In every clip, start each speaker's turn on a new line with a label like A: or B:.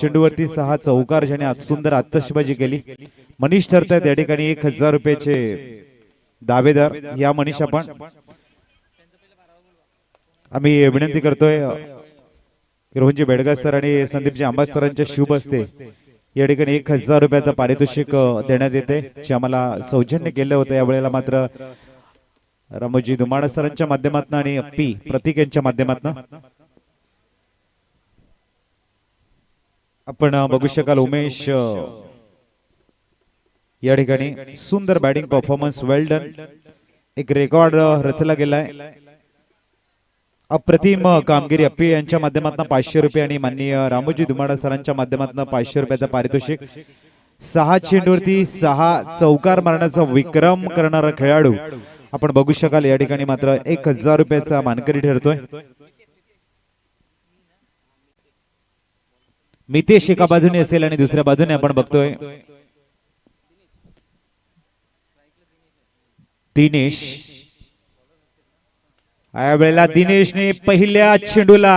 A: चेंडूवरती 6 चौकार ज्याने सुंदर आतषबाजी केली. मनीष ठरतायत या ठिकाणी 1000 रुपयाचे दावेदार. या मनीष आपण आम्ही विनंती करतोय रोहनजी बेडगा सर आणि संदीपजी आंबा सरांच्या शुभ असते या ठिकाणी 1000 रुपयाचं पारितोषिक देण्यात येते, जे आम्हाला सौजन्य केलं होतं. यावेळेला मात्र रामोजी दुमाडा सरांच्या माध्यमातून आणि अप्पी प्रतीक यांच्या माध्यमातून आपण बघू शकाल. उमेश या ठिकाणी सुंदर बॅटिंग परफॉर्मन्स, वेल डन. एक रेकॉर्ड रचला गेलाय. अप्रतिम कामगिरी. अप्पी यांच्या माध्यमातून 500 रुपये आणि माननीय रामोजी दुमाडा सरांच्या माध्यमातून 500 रुपयाचं पारितोषिक. 6 चेंडूवरती 6 चौकार मारण्याचा विक्रम करणारा खेळाडू आपण बघू शकाल. या ठिकाणी मात्र 1000 रुपयाचा मानकरी ठरतोय. मितेश एका बाजूने असेल आणि दुसऱ्या बाजूने आपण बघतोय दिनेश. यावेळेला दिनेशने पहिल्या चेंडूला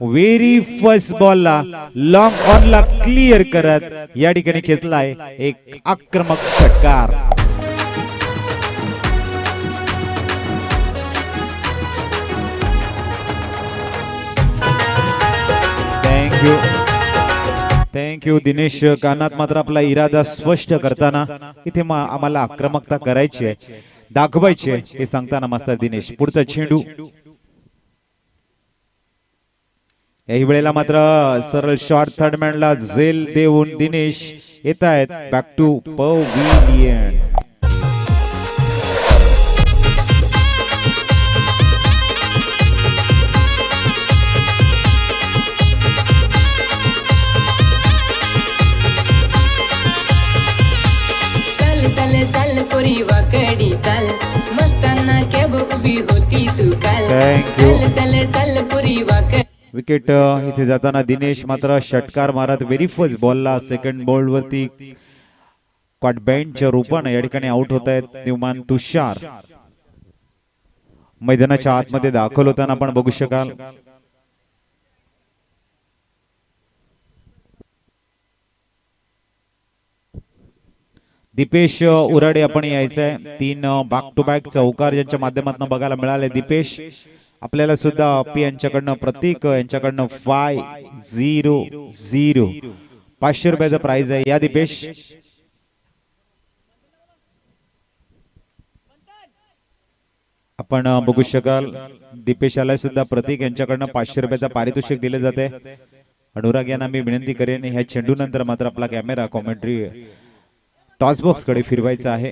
A: व्हेरी फर्स्ट बॉलला लॉंग ऑनला क्लिअर करत या ठिकाणी खेचलाय एक आक्रमक षटकार. थँक्यू दिनेश. कानात मात्र आपला इरादा स्पष्ट करताना इथे आम्हाला आक्रमकता करायची आहे, दाखवायची आहे हे सांगताना मास्तर दिनेश. पुढचा चेंडू याही वेळेला मात्र सरळ शॉर्ट थर्ड मॅनला झेल देऊन दिनेश येत आहेत बॅक टू पवेलियन. विकेट इथे जाताना दिनेश मात्र षटकार मारत व्हेरी फर्स्ट बॉलला सेकंड बॉल वरती कॉट बँडच्या रूपाने या ठिकाणी आउट होत आहेत. निर्माण तुषार मैदानाच्या आतमध्ये दाखल होताना आपण बघू शकाल. दीपेश उराडे आपण यायचंय. 3 बॅक टू बॅक चौकार ज्यांच्या माध्यमातून बघायला मिळाले. दीपेश आपल्याला सुद्धा अप्पी यांच्याकडनं प्रतीक यांच्याकडनं 500 500 रुपयाचा प्राइज आहे. या दीपेश आपण बघू शकाल. दीपेशाला सुद्धा प्रतीक यांच्याकडनं 500 रुपयाचा पारितोषिक दिले जाते. अनुराग यांना मी विनंती करेन ह्या चेंडू नंतर मात्र आपला कॅमेरा कॉमेंट्री टॉस बॉक्स कडे फिरवायचा आहे.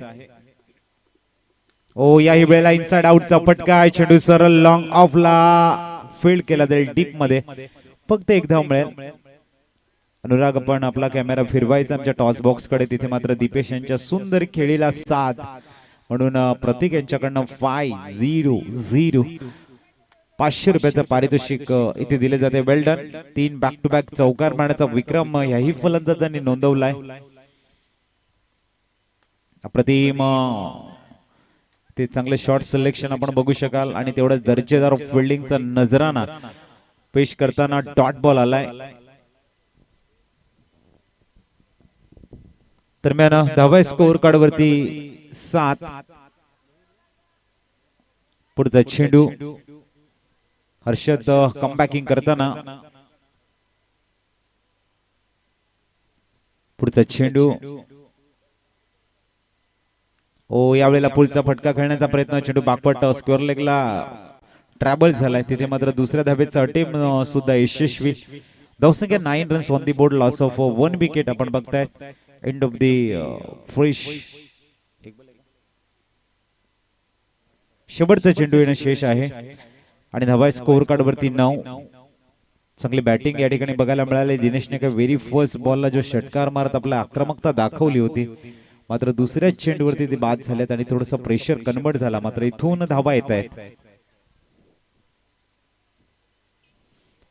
A: ओ याही वेळेला इनसाइड आउटचा फटका. चेंडू सरळ लॉंग ऑफला फील्ड केला जाईल डीप मध्ये. फक्त एक धाव मिळेल. अनुराग आपण आपला कॅमेरा फिरवायचा आमच्या टॉस बॉक्स कडे. तिथे मात्र दीपेश यांच्या सुंदर खेळीला साथ म्हणून प्रतीक यांच्याकडनं 500 500 रुपयाचं पारितोषिक इथे दिले जाते. वेल डन. 3 बॅक टू बॅक चौकार मारण्याचा विक्रम याही फलंदाजांनी नोंदवलाय. अप्रतिम ते चांगले शॉट सिलेक्शन आपण बघू शकाल आणि तेवढं दर्जेदार फिल्डिंगचा नजराना पेश करताना डॉट बॉल आलाय. दरम्यान 10व्या स्कोअर कार्ड वरती 7. पुढचा चेंडू हर्षद कमबॅकिंग करताना. पुढचा चेंडू यावेळेला पुलचा फटका खेळण्याचा प्रयत्न. चेंडू बाकपट स्क्वेअर लेगला ट्रॅबल झालाय. तिथे मात्र दुसऱ्या धावेचा अटेम्प्ट सुद्धा यशस्वी. धावसंख्या 9 runs on the board. Loss of 1 wicket आपण बघताय. End of the fresh. शेवटचा चेंडू येणं शेष आहे आणि 10व्या स्कोअर कार्ड वरती 9. चांगली बॅटिंग या ठिकाणी बघायला मिळाली. दिनेशने का व्हेरी फर्स्ट बॉलला जो षटकार मारत आपला आक्रमकता दाखवली होती, मात्र दुसऱ्या चेंडूवरती ते बाद झालेत आणि थोडंसं प्रेशर कन्वर्ट झाला. मात्र इथून धावा येत आहेत.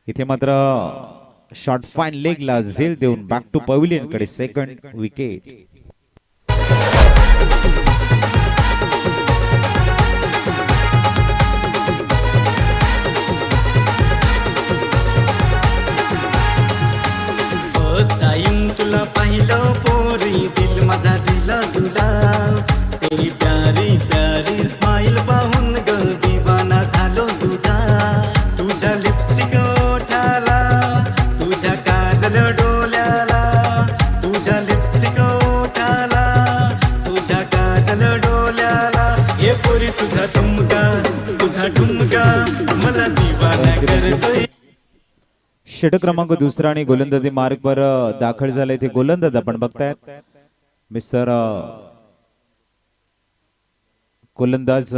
A: इथे मात्र शॉट फाईन लेगला झेल देऊन बॅक टू पवेलियन कडे सेकंड विकेट.
B: गेलो पोरी दिल माझा दिला तुला तेरी प्यारी प्यारी स्माइल पाहून ग दिवाना झालो तुझा तुझ्या लिपस्टिक ओठाला तुझ्या काजल डोल्याला तुझ्या लिपस्टिक ओठाला तुझ्या काजल डोल्याला हे पोरी तुझा झुमका तुझा ठुमका मला दिवाना करतोय.
A: षटक क्रमांक दुसरा आणि गोलंदाजी मार्ग वर दाखल झाले ते गोलंदाज आपण बघतायत मिस्टर गोलंदाज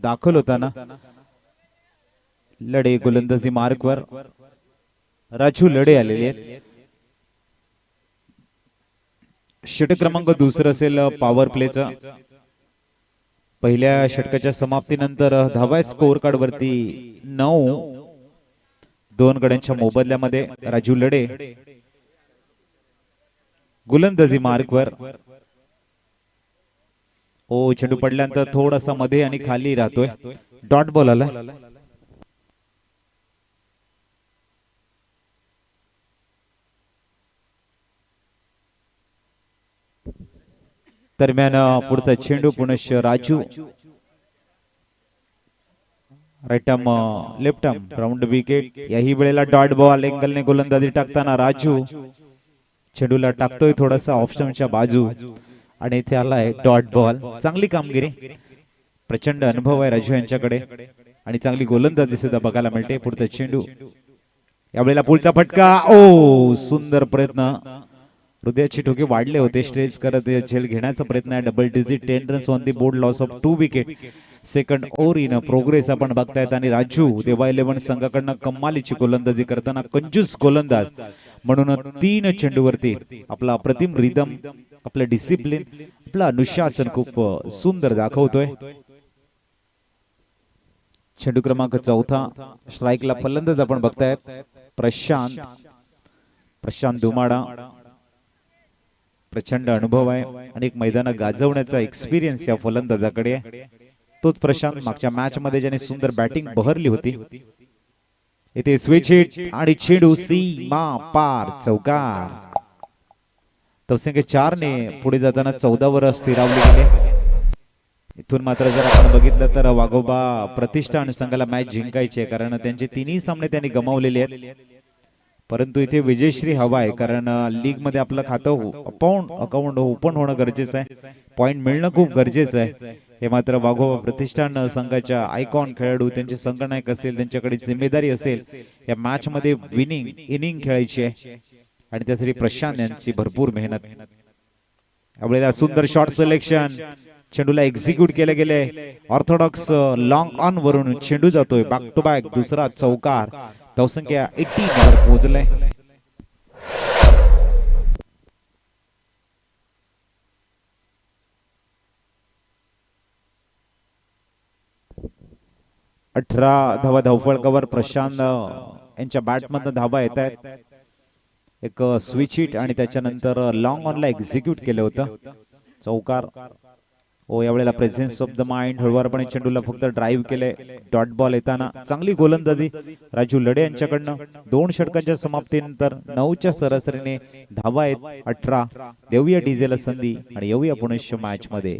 A: दाखल होताना लढे गोलंदाजी मार्ग वर राजू लढे आलेले आहेत. षटक क्रमांक दुसरं असेल पॉवर प्लेचा. पहिल्या षटकाच्या समाप्तीनंतर धावा स्कोर कार्ड वरती 9 दोन गड्यांच्या मोबदल्यामध्ये राजू लढे गोलंदाजी मार्ग वर. ओ चेंडू पडल्यानंतर थोडासा मध्ये आणि खाली राहतोय. डॉट बॉल आला. दरम्यान पुढचा चेंडू पुनश्च Raju right arm left arm round wicket. याही वेळेला डॉट बॉल एंगलने गोलंदाजी टाकताना राजू चेंडूला टाकतोय थोडासा ऑप्शनच्या बाजू आणि इथे आलाय डॉट बॉल. चांगली कामगिरी, प्रचंड अनुभव आहे राजू यांच्याकडे आणि चांगली गोलंदाजी सुद्धा बघायला मिळते. पुढचा चेंडू यावेळेला पुढचा फटका. ओ सुंदर प्रयत्न. हृदयाची ठोके वाढले होते. स्ट्रेच करत झेल घेण्याचा प्रयत्न आहे. Double digit 10 runs on the board, loss of 2 wicket. Second over in progress आपण बघतायत आणि राजू देवा 11 संघाकडनं कमालीची गोलंदाजी करताना कंजूस गोलंदाज म्हणून 3 चेंडूवरती आपला अप्रतिम रिदम, आपलं डिसिप्लिन, आपलं अनुशासन खूप सुंदर दाखवतोय. चेंडू क्रमांक 4 स्ट्राईकला फलंदाज आपण बघतायत प्रशांत दुमाडा. प्रचंड अनुभव आहे आणि एक मैदान गाजवण्याचा एक्सपिरियन्स या फलंदाजाकडे आहे. तोच प्रशांत मागच्या मॅच मध्ये ज्याने सुंदर बॅटिंग बहरली होती. इथे स्विच हिट आणि चेंडू सीमा पार चौकार. तवसंख्या 4 ने पुढे जाताना 14 वर स्थिरावले गेले. इथून मात्र जर आपण बघितलं तर वाघोबा प्रतिष्ठान संघाला मॅच जिंकायची आहे कारण त्यांचे 3ही सामने त्यांनी गमावलेले आहेत. परंतु इथे विजयश्री हवा आहे कारण लीग मध्ये आपलं खातं अकाउंट ओपन होणं गरजेचं आहे. पॉइंट मिळणं खूप गरजेचं आहे. हे मात्र वाघोबा प्रतिष्ठान संघाच्या आयकॉन खेळाडू, त्यांचे संगणक असेल, त्यांच्याकडे जिम्मेदारी असेल या मॅच मध्ये विनिंग इनिंग खेळायची आहे आणि त्यासाठी प्रशांत यांची भरपूर मेहनत. यावेळेला सुंदर शॉट सिलेक्शन. चेंडूला एक्झिक्यूट केले गेले. ऑर्थोडॉक्स लॉंग ऑन वरून चेंडू जातोय बॅक टू बॅक दुसरा चौकार. धावसंख्या 18 वर पोहोचले. धावा धावफळकावर प्रशांत यांच्या बॅटमधून धावा येत आहेत. एक स्विच हिट आणि त्याच्यानंतर लॉंग ऑनला एक्झिक्यूट केलं होतं चौकार. ओ यावेळेला प्रेझेन्स ऑफ द माइंड. हळूवारपणे चेंडूला फक्त ड्राईव्ह केले. डॉट बॉल येताना चांगली गोलंदाजी राजू लढे यांच्याकडनं. 2 षटकांच्या समाप्तीनंतर 9च्या सरासरीने धावा आहेत 18. देऊया डीजेला संधी आणि येऊया पुनश्च मॅच मध्ये.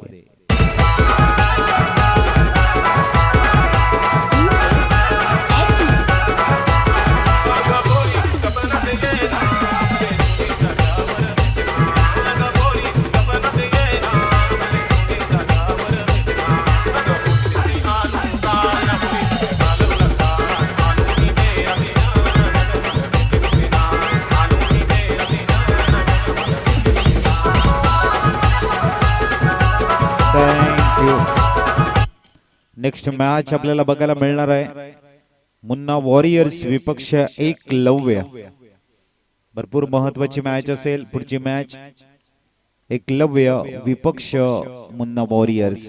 A: नेक्स्ट मॅच आपल्याला बघायला मिळणार आहे मुन्ना वॉरियर्स विपक्ष एकलव्य. भरपूर महत्वाची मॅच असेल पुढची मॅच. एकलव्य विपक्ष मुन्ना वॉरियर्स.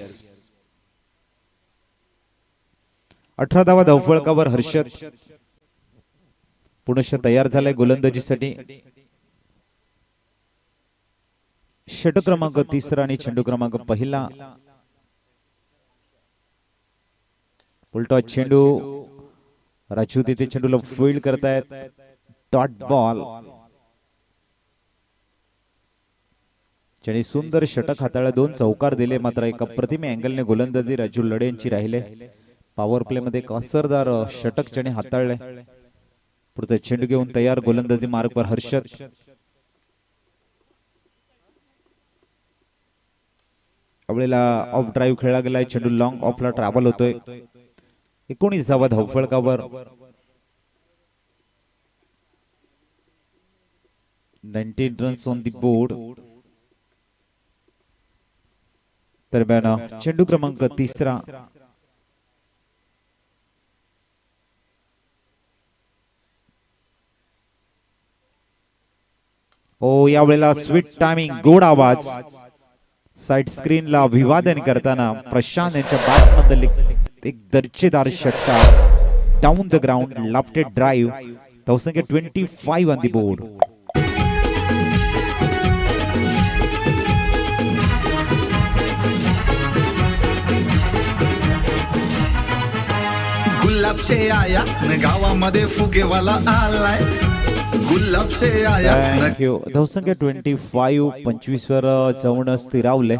A: 18 धावा धावफळकावर हर्षद पुनश्च तयार झालाय गोलंदाजीसाठी. षटक क्रमांक 3 आणि चेंडू क्रमांक 1. उलटा चेंडू राजू तिथे चेंडूला फील्ड करतायत. Dot ball. ज्यांनी सुंदर षटक हाताळले, 2 चौकार दिले, मात्र एका अप्रतिम अँगलने गोलंदाजी राजू लढे यांची राहिले. पॉवर प्ले मध्ये एक असरदार षटक ज्यांनी हाताळले. पुढचा चेंडू घेऊन तयार गोलंदाजी मार्गवर हर्षद. यावेळेला ऑफ ड्राईव्ह खेळला गेलाय. चेंडू लॉंग ऑफला ट्रॅव्हल होतोय. 19 धावा धावफलकावर. 19 रन्स ऑन दी बोर्ड. दरम्यान चेंडू क्रमांक 3. ओ यावेळेला स्वीट टायमिंग, गोड आवाज. साइड स्क्रीनला अभिवादन करताना प्रशांत यांच्या बॅट मधील एक दर्जेदार षटकार. Down the ground lofted drive. धावसंख्या 25 ऑन दी बोर्ड.
C: गुलाब से आया न गावामध्ये फुगेवाला आलाय. गुलाब से आया.
A: थँक्यू. धावसंख्या 25 25 वर जाऊन स्थिरावले.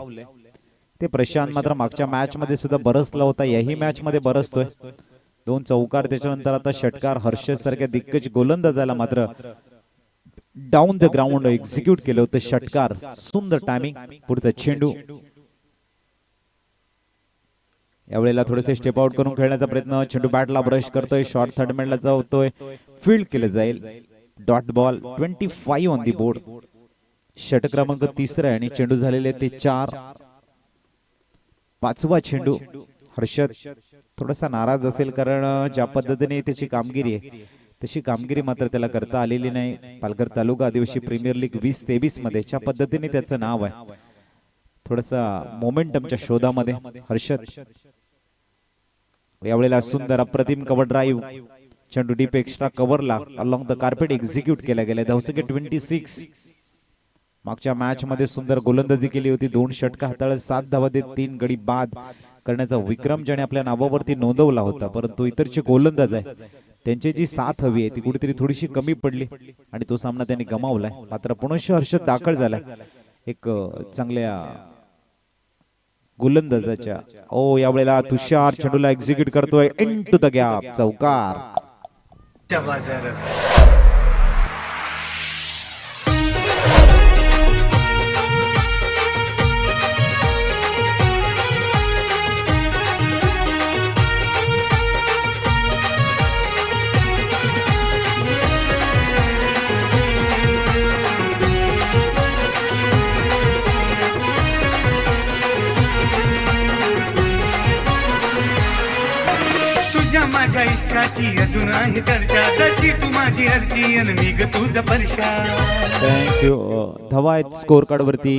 A: ते प्रशांत मात्र मागच्या मॅच मध्ये सुद्धा बरसला होता, याही मॅच मध्ये बरसतोय. 2 चौकार, त्याच्यानंतर आता षटकार. हर्षद सारख्या दिग्गज गोलंदाजाला मात्र डाऊन द ग्राउंड एक्झिक्यूट केलं होतं षटकार. सुंदर टायमिंग. पुढचा चेंडू. यावेळेला थोडेसे स्टेप आउट करून खेळण्याचा प्रयत्न. चेंडू बॅटला ब्रश करतोय. शॉर्ट थर्ड मॅनला जातोय. फील्ड केलं जाईल. Dot ball. 25 on the board. षटक क्रमांक 3 आणि चेंडू झालेले ते 4. 5वा चेंडू. हर्षद थोडासा नाराज असेल, कारण ज्या पद्धतीने त्याची कामगिरी आहे तशी कामगिरी मात्र त्याला करता आलेली नाही. पालघर तालुका आदिवासी प्रीमियर लीग 2023 मध्ये ज्या पद्धतीने त्याचं नाव आहे, थोडासा मोमेंटमच्या शोधामध्ये हर्षद. यावेळेला सुंदर अप्रतिम कव्हर ड्राईव्ह. चेंडू डीप एक्स्ट्रा कव्हरला अलॉंग द कार्पेट एक्झिक्यूट केला गेला. धावसंख्या 26. मागच्या मॅच मध्ये सुंदर गोलंदाजी केली होती. 2 षटक हाताळत 7 धावा देत 3 गडी बाद करण्याचा विक्रम ज्याने आपल्या नावावरती नोंदवला होता. परंतु इतरचे गोलंदाज आहे त्यांची जी साथ हवी आहे ती कुठेतरी थोडीशी कमी पडली आणि तो सामना त्यांनी गमावलाय. मात्र पुनश्च हर्षद दाखल झालाय एक चांगल्या गोलंदाजाच्या. ओ यावेळेला तुषार चेंडूला एक्झिक्यूट करतोय. Into the gap. चौकार.
D: माझ्या इष्टाची अजून आहे चर्चा, जशी तू माझी अर्जी अन मी ग तुझा परशा.
A: थँक्यू. धावा आहेत स्कोर कार्ड वरती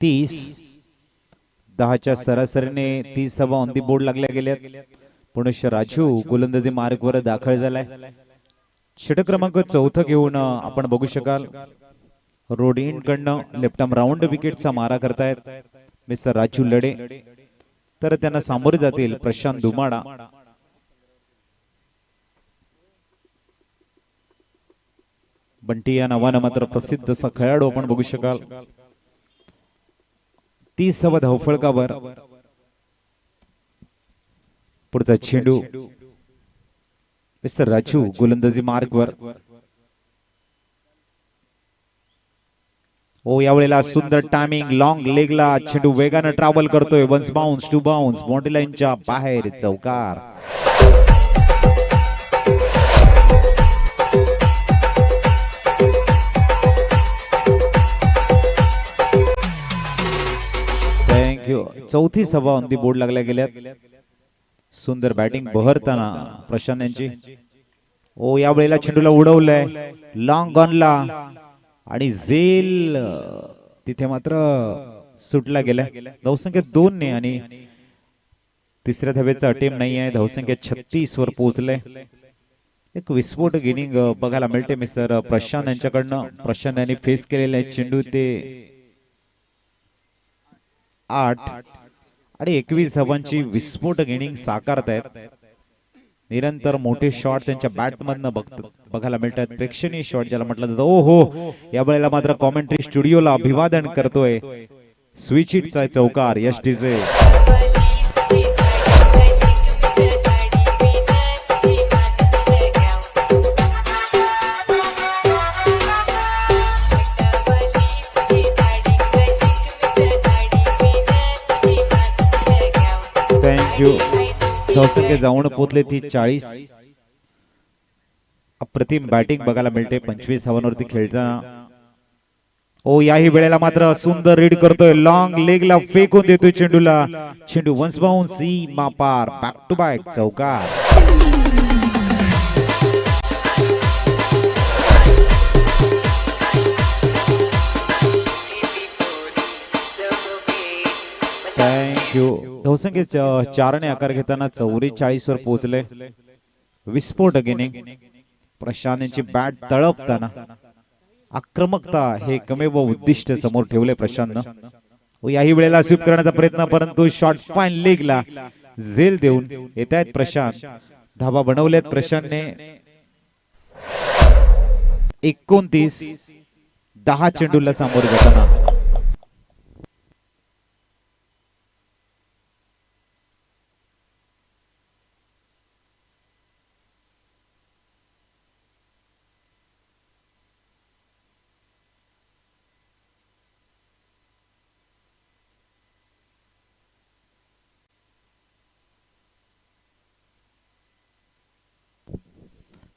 A: 30. 10च्या सरासरीने 30 धावा ऑन दी बोर्ड लागल्या गेल्यात. पुनश्च राजू गोलंदाजी मार्गवर दाखल झालाय. षटक क्रमांक 4 घेऊन आपण बघू शकाल रोड इन कडनं लेफ्ट आर्म राऊंड विकेटचा मारा करतायत मिस्टर राजू लढे. तर त्यांना सामोरे जातील प्रशांत दुमाडा. बंटी या नावानं मात्र प्रसिद्ध असा खेळाडू आपण बघू शकाल. 30 धावा धावफलकावर. पुढचा चेंडू. मिस्टर राजू गोलंदाजी मार्गवर. ओ यावेळेला सुंदर टायमिंग. लॉंग लेगला चेंडू वेगानं ट्रॅव्हल करतोय. Once bounce, two bounce, boundary लाईनच्या बाहेर. चौकार. थँक्यू. 4थी धावा ऑन दी बोर्ड लागल्या गेल्यात. सुंदर बॅटिंग बहरताना प्रशांत यांची. ओ यावेळेला चेंडूला उडवलंय लॉंग ऑनला आणि झेल तिथे मात्र सुटला गेला. धावसंख्या 2 ने आणि तिसऱ्या धावेचा अटेम्प्ट नाही आहे. धावसंख्या 36 वर पोहोचले. एक विस्फोटक इनिंग बघायला मिळते मिस्टर प्रशांत यांच्याकडनं. प्रशांत यांनी फेस केलेले चेंडू ते 8 आणि 21 धावांची विस्फोटक इनिंग साकारतायत. निरंतर मोठे शॉट त्यांच्या बॅटमधनं बघायला मिळतात. प्रेक्षणीय शॉट ज्याला म्हटलं जातं. ओ हो, या वेळेला मात्र कॉमेंट्री स्टुडिओला अभिवादन करतोय. स्विच हिटचा चौकार यष्टीचे. थँक्यू. धावसंख्या जाऊन पोचले ती 40. अप्रतिम बॅटिंग बघायला मिळते 25 धावांवरती खेळताना. ओ याही वेळेला मात्र सुंदर रीड करतोय. लॉंग लेगला फेकून देतोय चेंडूला. चेंडू वन्स बाउन्स सीमा पार. बॅक टू बॅक चौकार. थँक्यू. धावसंख्येत 4ने आकार घेताना 44 वर पोहोचले. विस्फोटक इनिंग. प्रशांत यांची बॅट तळपताना आक्रमकता हे कमेव उद्दिष्ट समोर ठेवले प्रशांतनं. याही वेळेला स्वीप करण्याचा प्रयत्न, परंतु शॉट फाईन लेगला झेल देऊन येत आहेत प्रशांत. धाबा बनवल्यात प्रशांतने. 29-10 चेंडूला सामोरे जाताना.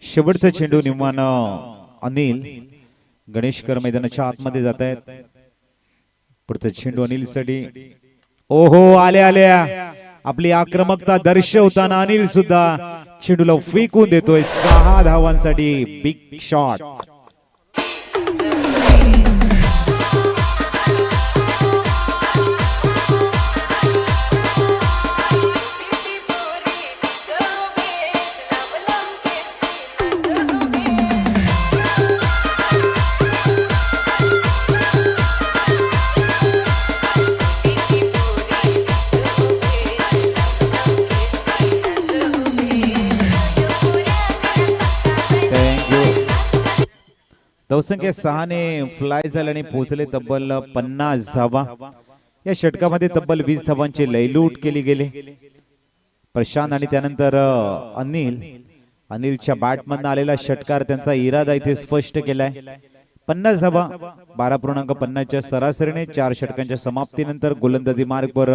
A: शेवटचा चेंडू निम्मान अनिल गणेशकर मैदानाच्या आतमध्ये जात आहेत. पुढचा चेंडू अनिल साठी. ओहो, आल्या आपली आक्रमकता दर्शवताना अनिल सुद्धा चेंडूला फेकून देतोय. 6 धावांसाठी बिग शॉट. धावसंख्या 6ने फ्लाय झाल्याने पोहोचले तब्बल 50 धावा. या षटकामध्ये तब्बल 20 धावांची लयलूट केली गेली. प्रशांत आणि त्यानंतर अनिलच्या बॅटमधून आलेला षटकार त्यांचा इरादा इथे स्पष्ट केलाय. 50 धावा 12.50च्या सरासरीने 4 षटकांच्या समाप्तीनंतर गोलंदाजी मार्गवर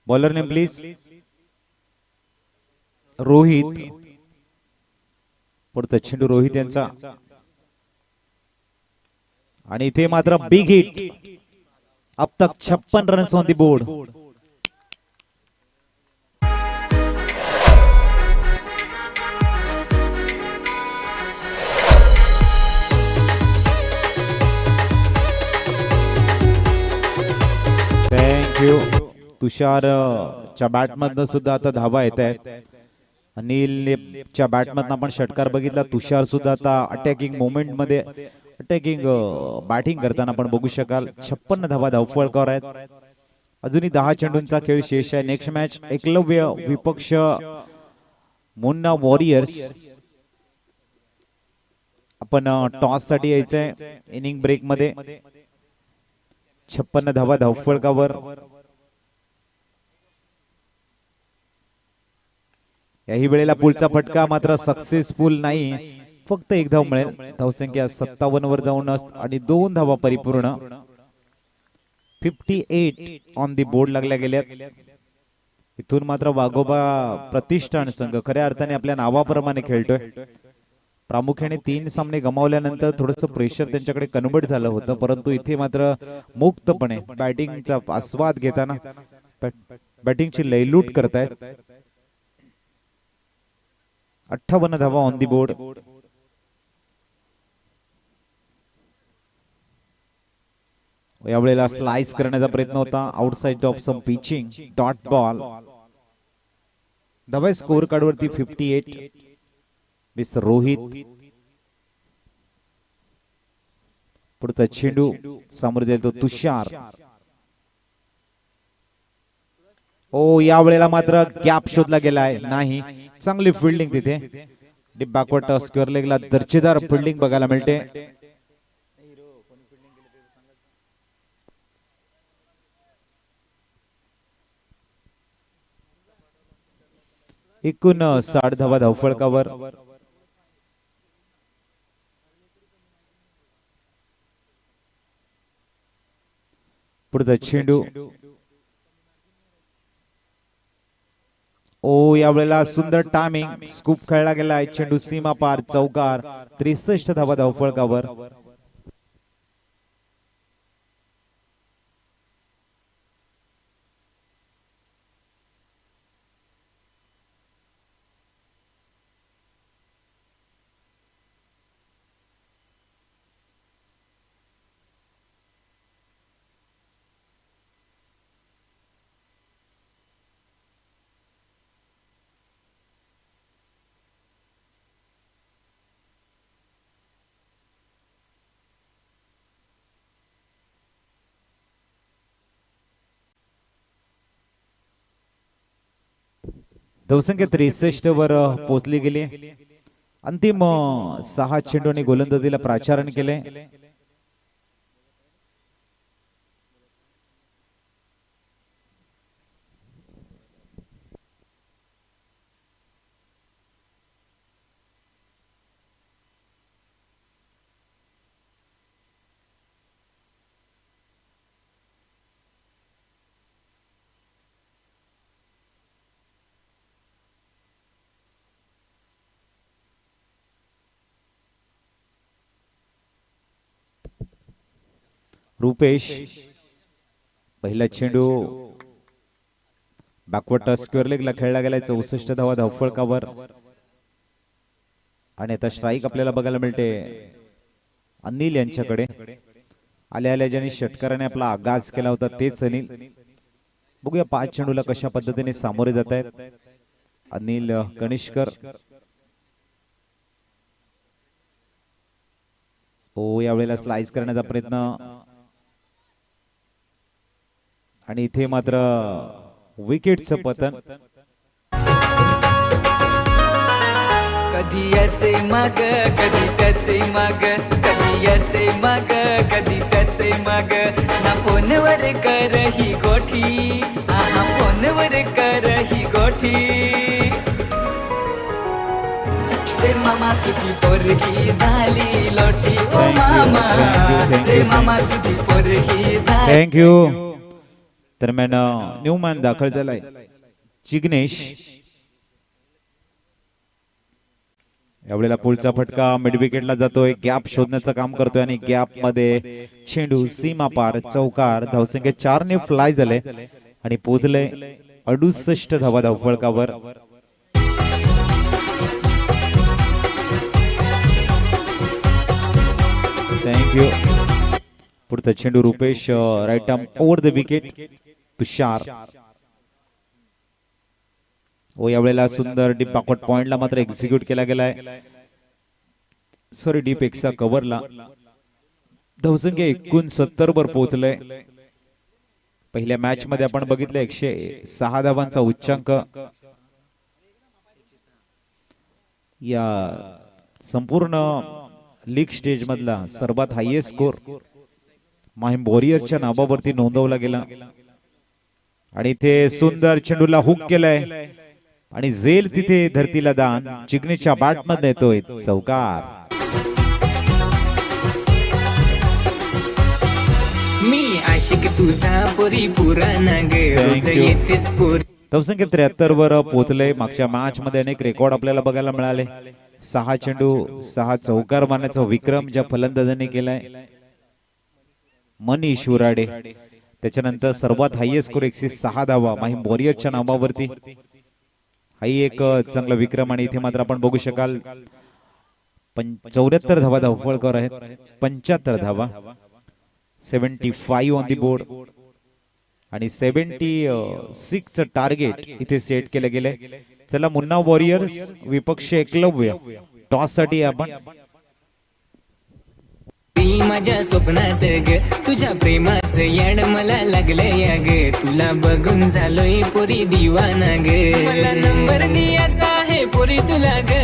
A: बॉलर नेम प्लीज. रोहित. पुढचा चेंडू रोहित यांचा. आणि इथे मात्र बिग हिट. अब तक 56 runs on the board. Thank you. तुषारच्या बॅटमधनं सुद्धा आता धावा येत आहेत. अनिलच्या बॅटमधनं आपण षटकार बघितला. तुषार सुद्धा आता अटॅकिंग मोमेंट मध्ये अटॅकिंग बॅटिंग करताना आपण बघू शकाल. 56 धावा धावफलकावर आहेत. अजूनही 10 चेंडूंचा खेळ शेष आहे. नेक्स्ट मॅच एकलव्य विपक्ष मुन्ना वॉरियर्स. आपण टॉस साठी यायचंय इनिंग ब्रेक मध्ये. 56 धावा धावफलकावर. याही वेळेला पुढचा फटका मात्र सक्सेसफुल नाही. फक्त 1 धाव मिळेल. धावसंख्या 57 वर जाऊन आणि 2 धावा परिपूर्ण. 58 ऑन दी बोर्ड लागल्या गेल्यात. इथून मात्र वाघोबा प्रतिष्ठान संघ खऱ्या अर्थाने आपल्या नावाप्रमाणे खेळतोय. प्रामुख्याने 3 सामने गमावल्यानंतर थोडस प्रेशर त्यांच्याकडे कन्वर्ट झालं होतं, परंतु इथे मात्र मुक्तपणे बॅटिंगचा आस्वाद घेताना बॅटिंगची लयलूट करतायत. 58 धावा ऑन दी बोर्ड. यावेळेला स्लाइस करण्याचा प्रयत्न होता. Outside off some pitching. Dot ball. धावा स्कोर कार्ड वरती 58. मिस्टर रोहित. पुढचा चेंडू समोर जाईल तो तुषार. ओ या वेळेला मात्र गॅप शोधला गेलाय नाही. चांगली फिल्डिंग तिथे डीप बॅकवर्ड स्क्वेअर लेगला दर्जेदार फिल्डिंग बघायला मिळते. एकूण 60 धावा धावफलकावर. पुढचा चेंडू ओ या वेळेला सुंदर टायमिंग स्कूप खेळला गेलाय. चेंडू सीमा पार चौकार. 63 धावा धावफलकावर. धावसंख्या 63 वर पोहोचली गेली. अंतिम 6 चेंडूंनी गोलंदाजीला प्राचारण केले. रुपेश पहिला चेंडू बॅकवर्ड स्क्वेअर लेगला खेळला गेलाय. 64 धावा धावफलकावर. आणि आता स्ट्राईक आपल्याला बघायला मिळते अनिल यांच्याकडे. आल्या आल्या ज्यांनी षटकाराने आपला आगाज केला होता तेच अनिल. बघूया 5 चेंडूला कशा पद्धतीने सामोरे जात आहेत अनिल कनिष्कर. ओ यावेळेला स्लाइस करण्याचा प्रयत्न आणि इथे मात्र विकेटचं पतन.
E: कधी याचे माग कधी त्याचे माग, कधी याचे माग कधी त्याचे माग. ना फोनवर कर ही गोठी, आहा फोनवर कर ही गोठी. रे मामा तुझी पोरगी झाली लोटी, ओ मामा रे मामा तुझी पोरगी झाली.
A: थँक्यू. दरम्यान न्यूमॅन दाखल झालाय जिग्नेश. यावेळेला पुढचा फटका मिड विकेटला जातोय. गॅप शोधण्याचं काम करतोय आणि गॅप मध्ये चेंडू सीमा पार चौकार. धावसंख्या 4 ने फ्लाय झाले आणि पोहोचले 68 धावा धावफलकावर. थँक्यू. पुढचा चेंडू Rupesh right arm over the wicket. Tushar ओ यावेळेला सुंदर डीप बॅकवर्ड पॉइंटला मात्र एक्झिक्यूट केला गेलाय. सॉरी डीप एक्सा कव्हरला. धावसंख्या 69 वर पोहोचलंय. पहिल्या मॅच मध्ये आपण बघितलं 106 धावांचा उच्चांक. या संपूर्ण लीग स्टेज मधला सर्वात हायएस्ट स्कोर माहीम वॉरियरच्या नावावरती नोंदवला गेला. आणि इथे सुंदर चेंडूला हुक केलाय आणि झेल तिथे धरतीला दान. चिग्नेच्या बॅट मध्ये येतोय चौकार.
E: मी आशिक तुझा पोरी पुराणा ग रोज येतेस पोरी.
A: धावसंख्या 73 वर पोहोचले. मागच्या मॅच मध्ये अनेक रेकॉर्ड आपल्याला बघायला मिळाले. 6 चेंडू 6 चौकार मारण्याचा विक्रम ज्या फलंदाजांनी केलाय मनीष उराडे. त्याच्यानंतर सर्वात हायएस्ट स्कोर 106 धावा माहीम वॉरियरच्या नावावरती. हाही एक चांगला विक्रम. आणि इथे मात्र आपण बघू शकाल 74 धावा धावफलकावर आहेत. 75 धावा 75 ऑन दी बोर्ड आणि 76 टार्गेट इथे सेट केले गेले. चला मुन्ना वॉरियर्स विपक्ष एकलव्य टॉस साठी आपण
E: पोरी माझ्या स्वप्नात ग तुझ्या प्रेमाचं याड मला लागलं या ग तुला बघून झालोय पोरी दिवाना ग मला नंबर द्यायचा आहे पोरी तुला ग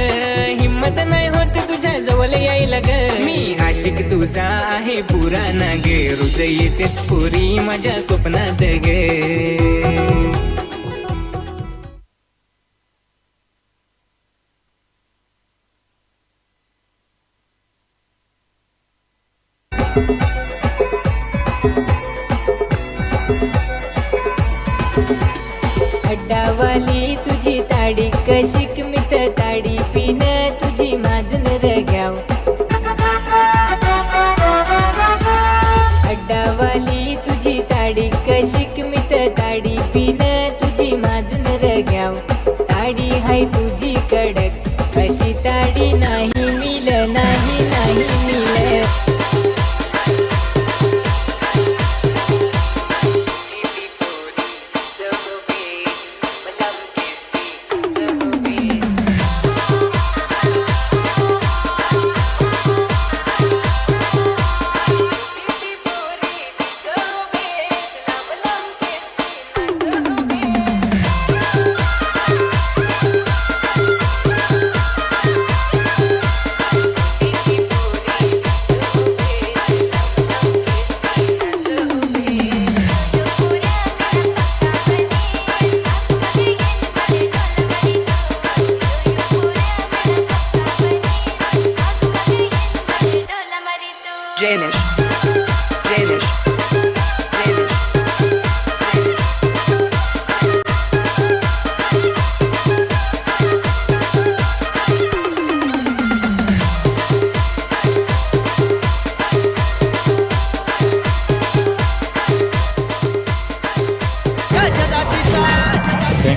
E: हिम्मत नाही होत तुझ्या जवळ यायला ग मी आशिक तुझा आहे पुराना ग रोज येतेस पोरी माझ्या स्वप्नात ग
F: अड्डावाली तुझी ताडी कशिक मित ताडी पिन तुझी माझन रग्याव अड्डावाली तुझी ताडी कशिक मित ताडी पिन तुझी माझन रग्याव ताडी हाय तुझी कडक अशी ताडी नाही मिल नाही नाही मिल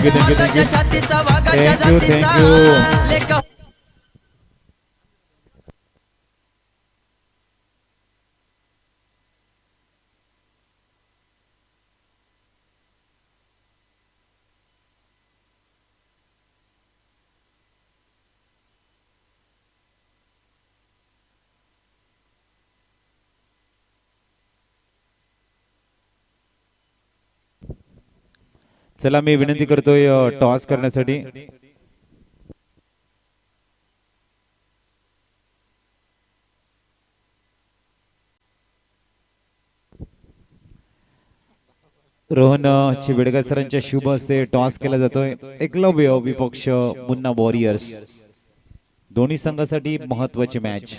A: थँक्यू. चला मी विनंती करतोय टॉस करण्यासाठी. रोहन चिबेडकर सरांच्या शुभ हस्ते टॉस केला जातोय. एकलव्य विपक्ष मुन्ना वॉरियर्स दोन्ही संघासाठी महत्वाची मॅच.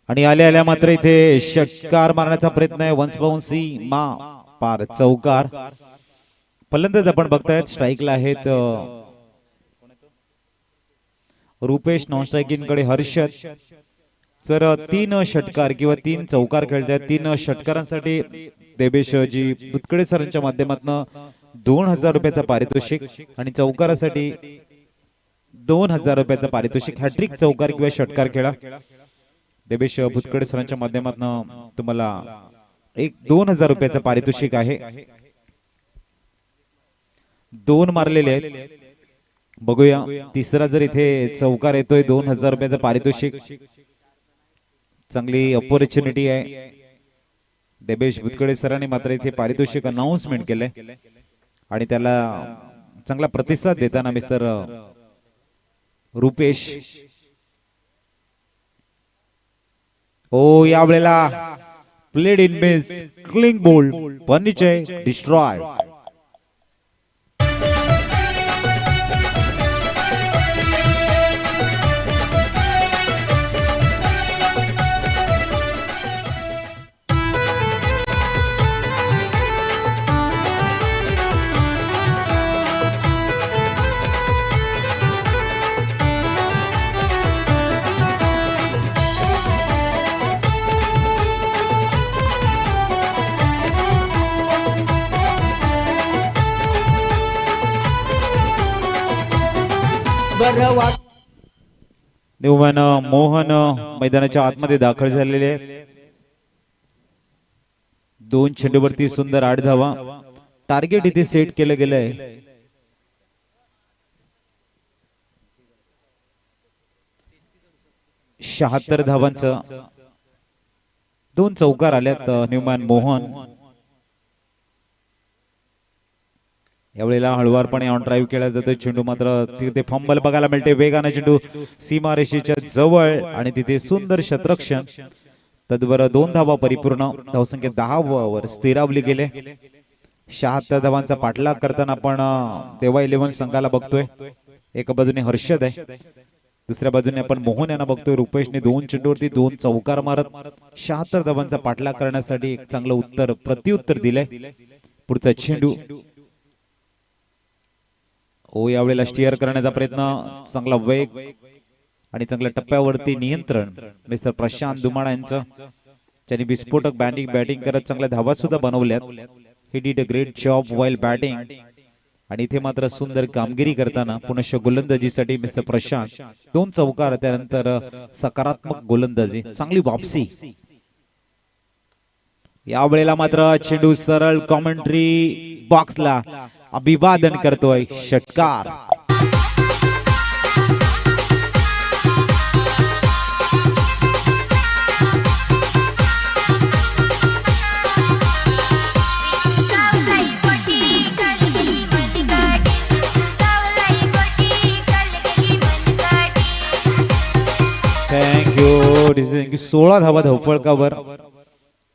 A: आणि आल्या आल्या मात्र इथे षटकार मारण्याचा प्रयत्न आहे. वन्स बाउन्सी मा पार चौकार. फलंदाज आपण बघतायत स्ट्राईकला आहेत रुपेश, नॉन स्ट्रायकिंग कडे हर्षद. तर 3 षटकार किंवा 3 चौकार खेळतात. 3 षटकारांसाठी देवेशजी बुतकडे सरांच्या माध्यमातून 2000 रुपयाचा पारितोषिक आणि चौकारासाठी 2000 रुपयाचा पारितोषिक. हॅट्रिक चौकार किंवा षटकार खेळा. देवेश भुतकडे सरांच्या माध्यमातून तुम्हाला 2000 रुपयाचं पारितोषिक आहे. 2 मारलेले आहेत. बघूया तिसरा जर इथे चौकार येतोय 2000 रुपयाचं पारितोषिक. चांगली अपॉर्च्युनिटी आहे. देवेश भुतकडे सरांनी मात्र इथे पारितोषिक अनाउन्समेंट केलंय आणि त्याला चांगला प्रतिसाद देताना मिस्टर रुपेश. यावेळेला played in miss clean bowled furniture destroy.
G: बरं वाट
A: न्यूमॅन मोहन मैदानाच्या आतमध्ये दाखल झालेले आहेत. 2 चेंडूवरती सुंदर 8 धावा. टार्गेट इथे सेट केलं गेलंय 76 धावांचं. 2 चौकार आल्यात न्यूमॅन मोहन. यावेळेला हळुवारपणे ऑन ड्राईव्ह केला जातो. चेंडू मात्र तिथे फंबल बघायला मिळते. वेगाने चेंडू सीमारेषेच्या जवळ आणि तिथे सुंदर शतरक्षण. तद्वारा 2 धावा परिपूर्ण. धावसंख्या 10 वर स्थिरावली गेले. 76 धावांचा पाठलाग करताना आपण देवा 11 संघाला बघतोय. एका बाजूने हर्षद आहे, दुसऱ्या बाजूने आपण मोहन यांना बघतोय. रुपेशने 2 चेंडूवरती 2 चौकार मारत 76 धावांचा पाठलाग करण्यासाठी एक चांगलं प्रत्युत्तर दिलंय. पुढचा चेंडू यावेळेला स्टिअर करण्याचा प्रयत्न. चांगला वेग आणि चांगल्या टप्प्यावरती नियंत्रण मिस्टर प्रशांत दुमाळा यांचं. त्यांनी विस्फोटक बॅटिंग करत चांगल्या धावा सुद्धा बनवल्यात. He did a great job while batting. आणि इथे मात्र सुंदर कामगिरी करताना पुनश्च गोलंदाजीसाठी मिस्टर प्रशांत 2 चौकार. त्यानंतर सकारात्मक गोलंदाजी, चांगली वापसी. यावेळेला मात्र चेंडू सरळ कॉमेंट्री बॉक्सला अभिवादन करतोय. षटकार. थँक्यू. 16 धावा धावफलकावर.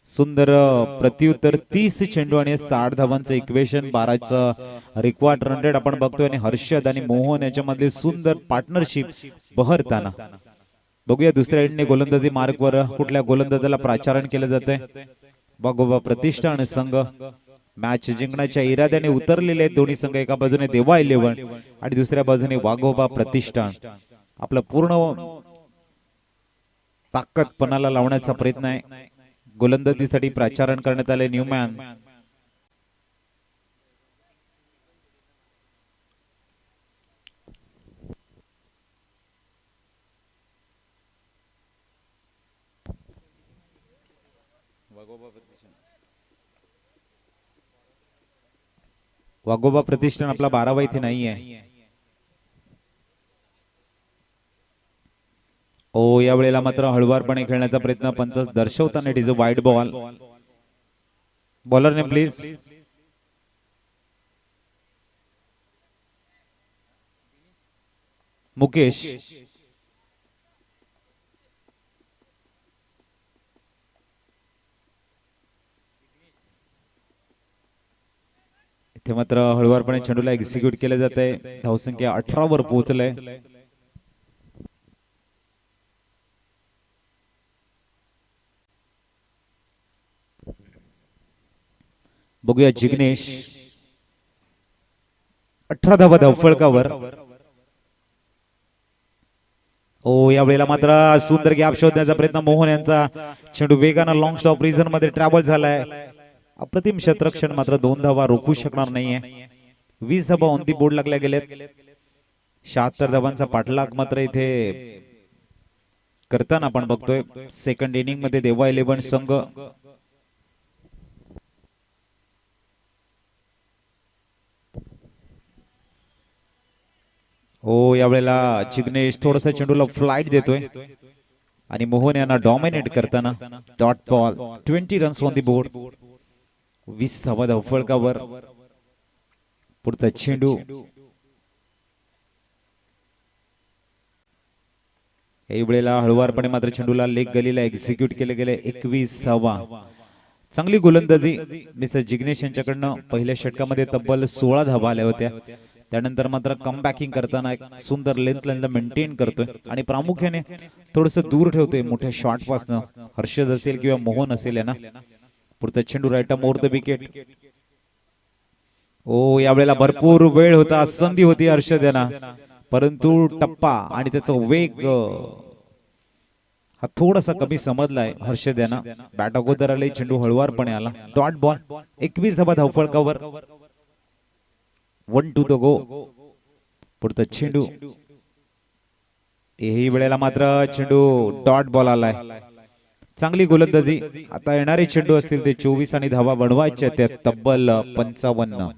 A: सुंदर प्रत्युत्तर. 30 चेंडू आणि 60 धावांचं इक्वेशन. 12चं रिक्वायर्ड रन रेट आपण बघतोय. आणि हर्षद आणि मोहन याच्यामध्ये सुंदर पार्टनरशिप बहरताना बघूया. दुसऱ्या एंडने गोलंदाजी मार्कवर कुठल्या गोलंदाजाला प्राचारण केलं जातंय. वाघोबा प्रतिष्ठान संघ मॅच जिंकण्याच्या इराद्याने उतरलेले आहेत. दोन्ही संघ एका बाजूने देवा 11 आणि दुसऱ्या बाजूने वाघोबा प्रतिष्ठान. आपलं पूर्ण ताकद पणाला लावण्याचा प्रयत्न आहे. गोलंदाजीसाठी प्राचारण करण्यात आले न्यूमॅन. वाघोबा प्रतिष्ठान आपला 12वा इथे नाही आहे. यावेळेला मात्र हळुवारपणे खेळण्याचा प्रयत्न पंच दर्शवताना. It is a wide ball. Bowler name please. Mukesh. इथे मात्र हळुवारपणे चेंडूला एक्झिक्यूट केले जाते. धावसंख्या 18 वर पोहोचले. बघूया जिग्नेश. 18 धावा धावफलकावर. यावेळेला मात्र सुंदर गॅप शोधण्याचा प्रयत्न मोहन यांचा. चेंडू वेगानं लॉंग स्टॉप रिझन मध्ये ट्रॅव्हल झालाय. अप्रतिम शतरक्षण. मात्र 2 धावा रोखू शकणार नाहीये. 20 धावा ऑन दी बोर्ड लागल्या गेल्यात. 76 धावांचा पाठलाग मात्र इथे करताना आपण बघतोय. सेकंड इनिंग मध्ये देवा 11 संघ यावेळेला जिग्नेश थोडासा चेंडूला फ्लाइट देतोय आणि मोहन यांना डॉमिनेट करताना. Dot ball. 20 runs on the board. 20 धावा धावफलकावर. पुढचा चेंडू यावेळेला हळुवारपणे मात्र चेंडूला लेग गलीला एक्झिक्यूट केले गेले. 21 धावा. चांगली गोलंदाजी मिस्टर जिग्नेश यांच्याकडनं. पहिल्या षटकामध्ये तब्बल 16 धावा आल्या होत्या. त्यानंतर मात्र कमबॅकिंग करताना एक सुंदर लेंथ लाईनला मेंटेन करतोय आणि प्रामुख्याने थोडस दूर ठेवतोय मोठ्या शॉट पासनं. हर्षद असेल किंवा मोहन असेल यांना. पुढचा चेंडू राईट मोर द विकेट. यावेळेला भरपूर वेळ होता, संधी होती हर्षद यांना, परंतु टप्पा आणि त्याचा वेग हा थोडासा कमी समजलाय हर्षद यांना. बॅट अगोदर आले, चेंडू हळुवारपणे आला. Dot ball. 21 धावा धावफलकावर. 1 to the go. पुढचा चेंडू ही वेळेला मात्र चेंडू डॉट बॉल आलाय. चांगली गोलंदाजी. आता येणारे चेंडू असतील ते 24 आणि धावा बनवायचे ते तब्बल 55.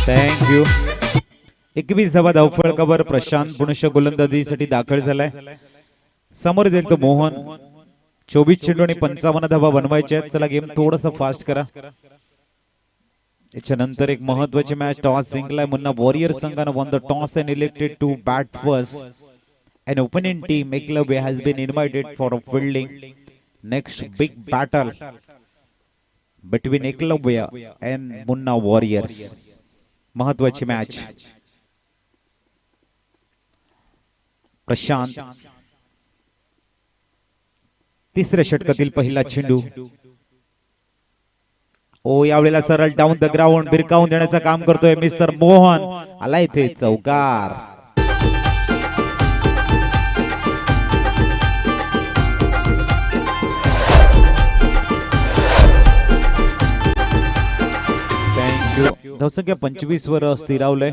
A: थँक्यू. 21 धावा धावफलकावर प्रशांत पुनश गोलंदाजीसाठी दाखल झालाय. समोर जाईल तो मोहन. 24 चेंडू आणि 55 धावा बनवायच्या. चला गेम थोडासा फास्ट करा. याच्यानंतर एक महत्वाची मॅच. टॉस जिंकलाय मुन्ना वॉरियर संघानं. Won the toss and elected to bat first. An opponent team Eklavya has been invited for a fielding next big battle between Eklavya and Munna Warriors. महत्वाची match. Prashant तिसऱ्या षटकातील पहिला चेंडू. ओ यावेळेला सरळ डाऊन द ग्राउंड बिरकावून देण्याचं काम करतोय मिस्टर मोहन. आला इथे चौकार. धावसंख्या 25 वर स्थिरावलंय.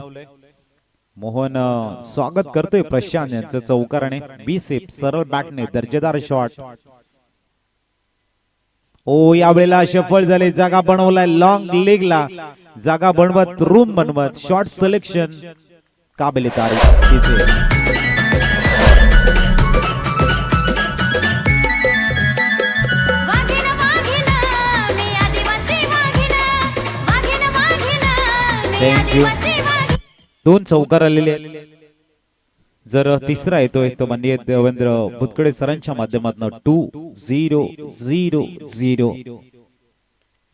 A: मोहन स्वागत करतोय प्रशांत यांचं चौकाराने. बीसेप सरळ बॅटने दर्जेदार शॉट. ओ यावेळेला सफल झाले. जागा बनवलाय लॉंग लेगला. जागा बनवत रूम बनवत शॉट सिलेक्शन काबिल तारीफ. थँक्यू. 2 चौकार आलेले. जर तिसरा येतोय तो माननीय देवेंद्र भुतकडे सरांच्या माध्यमातून 2-0-0-0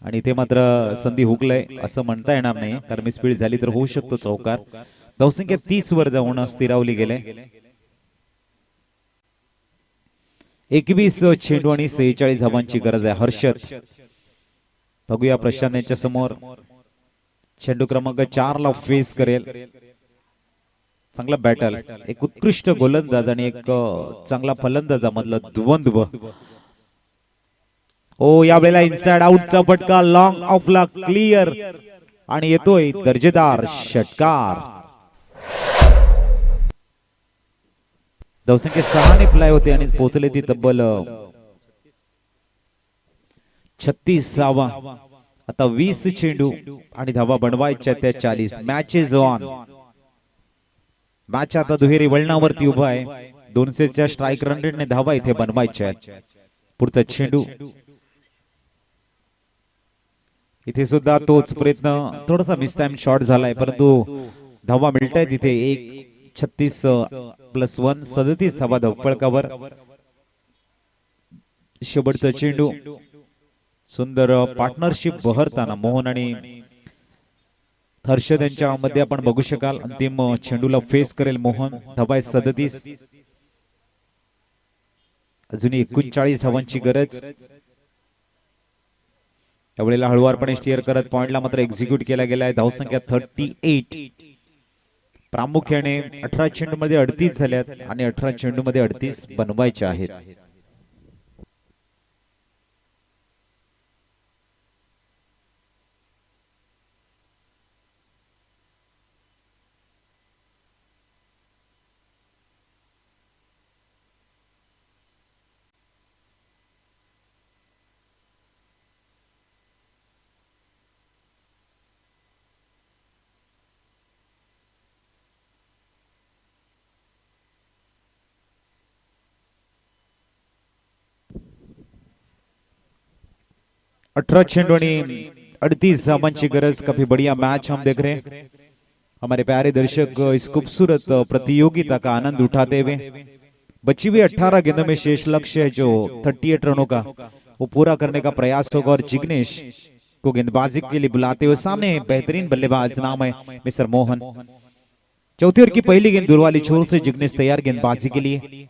A: आणि इथे मात्र संधी हुकलय असं म्हणता येणार नाही कारण मिसफील्ड झाली तर होऊ शकतो चौकार. धावसंख्या 30 वर जाऊन स्थिरावली गेले. 21 चेंडू आणि 46 धावांची गरज आहे. हर्षद बघूया प्रशांत यांच्या समोर. चेंडू क्रमांक 4 ला फेस करेल. चांगला बॅटल. एक उत्कृष्ट गोलंदाज आणि एक चांगला फलंदाजामधला द्वंद्व. ओ यावेळेला इनसाइड आउटचा फटका लॉंग ऑफला क्लिअर आणि येतोय दर्जेदार षटकार. धावसंख्या 6 ने प्लाय होते आणि पोहोचले ती तब्बल 36 धावा. आता 20 चेंडू आणि धावा बनवायच्या त्या 40. Match is on. मॅच आता दुहेरी वळणावरती उभा आहे. 200च्या स्ट्राईक रेटने धावा इथे बनवायच्या आहेत. पुढचा चेंडू. इथे सुद्धा तोच प्रयत्न. थोडासा मिस टाइम शॉट झालाय परंतु धावा मिळतायत तिथे. 36 + 1 37 धावा धावफलकावर. शेवटचा चेंडू. सुंदर पार्टनरशिप बहरताना मोहन आणि हर्षद यांच्या मध्ये आपण बघू शकाल. अंतिम चेंडूला फेस करेल मोहन. धावा 37. अजून 39 धावांची गरज. यावेळेला हळुवारपणे स्टिअर करत पॉइंटला मात्र एक्झिक्यूट केला गेलाय. धावसंख्या 38. प्रामुख्याने 18 चेंडू मध्ये 38 झाल्यात आणि 18 चेंडू मध्ये 38 बनवायचे आहेत. 18 चेंडू आणि 38 धावांची गरज। काफी बढ़िया मैच हम देख रहे हैं। हमारे प्यारे दर्शक इस खूबसूरत प्रतियोगिता का आनंद उठाते हुए बची हुई 18 गेंदों में शेष लक्ष्य है जो 38 रनों का वो पूरा करने का प्रयास होगा। और जिग्नेश को गेंदबाजी के लिए बुलाते हुए सामने बेहतरीन बल्लेबाज नाम है मिस्टर मोहन। चौथी ओवर की पहली गेंद दूर वाली छोर से जिग्नेश तैयार गेंदबाजी के लिए।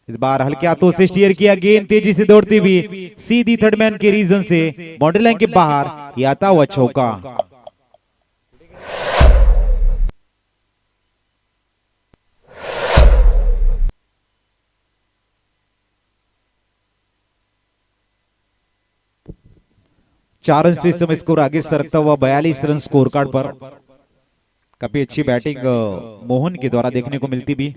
A: इस बार हल्के हाथों से स्टीयर किया, गेंद तेजी से दौड़ती हुई सीधी थर्ड मैन के रीजन से बाउंड्री लाइन के बाहर ये आता हुआ चौका। चार रन से इस समय स्कोर आगे सरकता हुआ 42 रन स्कोर कार्ड पर। काफी अच्छी बैटिंग मोहन के द्वारा देखने को मिलती भी।